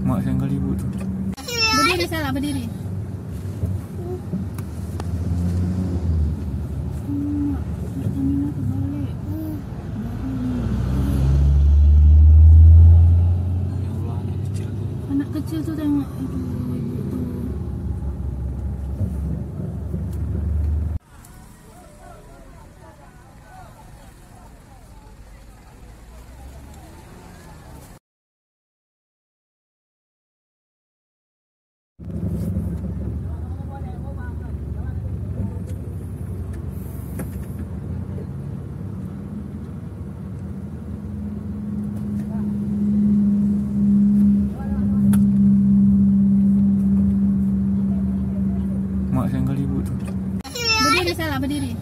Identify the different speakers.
Speaker 1: Mak senggol ibu tu.
Speaker 2: Berdiri salah, berdiri. Stamina terbalik.
Speaker 1: Ya Allah, anak kecil tu.
Speaker 2: Anak kecil tu tengok itu ibu tu.
Speaker 1: Mak senggol ibu tu.
Speaker 2: Berdiri salah, berdiri.